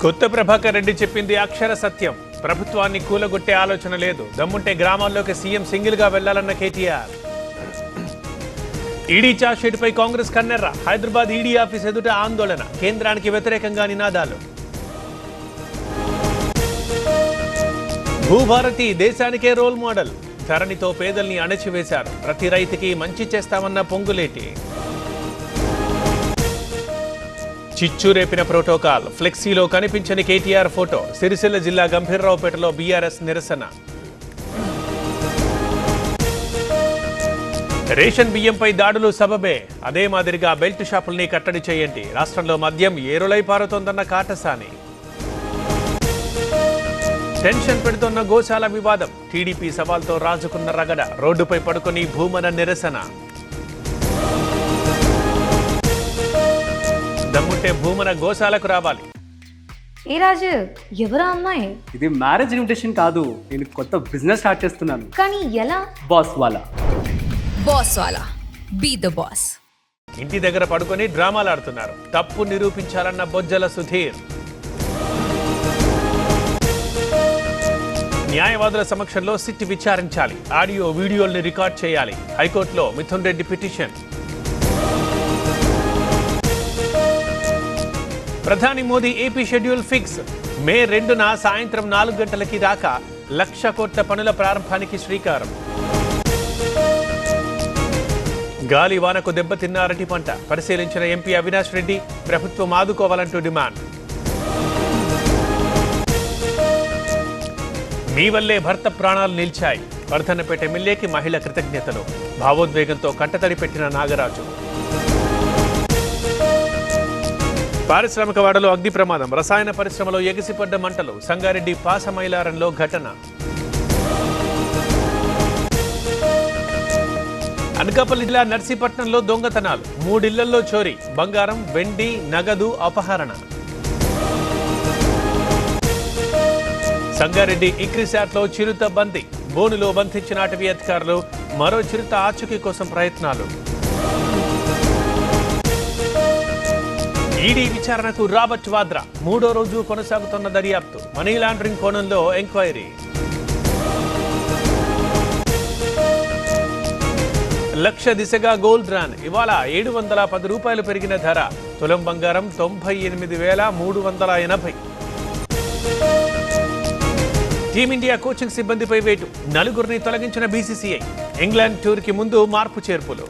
కొత్త ప్రభాకర్ రెడ్డి చెప్పింది అక్షర సత్యం. ప్రభుత్వాన్ని కూలగొట్టే ఆలోచన లేదు. దమ్ముంటే గ్రామాల్లోకి సీఎం సింగిల్ గా వెళ్లాలన్న కేటీఆర్. ఈడీ చార్జ్షీట్పై కాంగ్రెస్ కన్నెర్ర. హైదరాబాద్ ఈడీ ఆఫీస్ ఎదుట ఆందోళన. కేంద్రానికి వ్యతిరేకంగా నినాదాలు. భూభారతి దేశానికే రోల్ మోడల్. ధరణితో పేదల్ని అణచివేశారు. ప్రతి రైతుకి మంచి చేస్తామన్న పొంగులేటి. చిచ్చు రేపిన ప్రోటోకాల్. ఫ్లెక్సీలో కనిపించని కేటీఆర్ ఫోటో. సిరిసిల్ల జిల్లా గంభీర్రావుపేటలో బీఆర్ఎస్ నిరసన. రేషన్ బియ్యంపై దాడులు సబబే. అదే మాదిరిగా బెల్ట్ షాపుల్ని కట్టడి చేయండి. రాష్ట్రంలో మద్యం ఏరులై పారుతోందన్న కాటసాని. టెన్షన్ పెడుతున్న గోశాల వివాదం. టీడీపీ సవాల్తో రాజుకున్న రగడ. రోడ్డుపై పడుకొని భూమన నిరసన. దమ్ముంటే భూమన గోశాలకు రావాలి. ఏ రాజు, ఎవరా అమ్మాయి? ఇది మ్యారేజ్ ఇన్విటేషన్ కాదు. నేను కొత్త బిజినెస్ స్టార్ట్ చేస్తున్నాను. కానీ ఎలా? బాస్ వాలా. బాస్ వాలా, బీ ద బాస్. ఇంటి దగ్గర పడుకొని డ్రామాలు ఆడుతున్నారు. తప్పు నిరూపించాలన్న బొజ్జల సుధీర్. న్యాయవాదుల సమక్షంలో సిట్ విచారించాలి. ఆడియో వీడియోల్ని రికార్డ్ చేయాలి. హైకోర్టులో మిథున్ రెడ్డి పిటిషన్. ప్రధాని మోదీ ఏపీ షెడ్యూల్ ఫిక్స్. మే 2న సాయంత్రం 4 గంటలకి దాకా 1,00,000 కోట్ల పనుల ప్రారంభానికి శ్రీకారం. గాలి వానకు దెబ్బతిన్న అరటి పంట. పరిశీలించిన ఎంపీ అవినాష్ రెడ్డి. ప్రభుత్వం ఆదుకోవాలంటూ డిమాండ్. మీ వల్లే భర్త ప్రాణాలు నిలిచాయి. వర్ధన్నపేట ఎమ్మెల్యేకి మహిళ కృతజ్ఞతలు. భావోద్వేగంతో కంటతడి పెట్టిన నాగరాజు. పారిశ్రామిక వాడలో అగ్ని ప్రమాదం. రసాయన పరిశ్రమలో ఎగిసిపడ్డ మంటలు. సంగారెడ్డి పాసమైలారంలో ఘటన. అనకాపల్లి జిల్లా నర్సీపట్నంలో దొంగతనాలు. 3 ఇళ్లలో చోరీ. బంగారం, వెండి, నగదు అపహరణ. సంగారెడ్డి ఇక్రిశాట్లో చిరుత బందీ. బోనులో బంధించిన అటవీ అధికారులు. మరో చిరుత ఆచూకీ కోసం ప్రయత్నాలు. ఈడీ విచారణకు రాబర్ట్ వాద్రా. 3వ రోజు కొనసాగుతున్న దర్యాప్తు. మనీ లాండరింగ్ కోణంలో ఎంక్వైరీ. లక్ష దిశగా గోల్డ్ రన్. ఇవాళ 710 రూపాయలు పెరిగిన ధర. తులం బంగారం 98,380. టీమిండియా కోచింగ్ సిబ్బందిపై వేటు. 4 తొలగించిన బీసీసీఐ. ఇంగ్లాండ్ టూర్కి ముందు మార్పు చేర్పులు.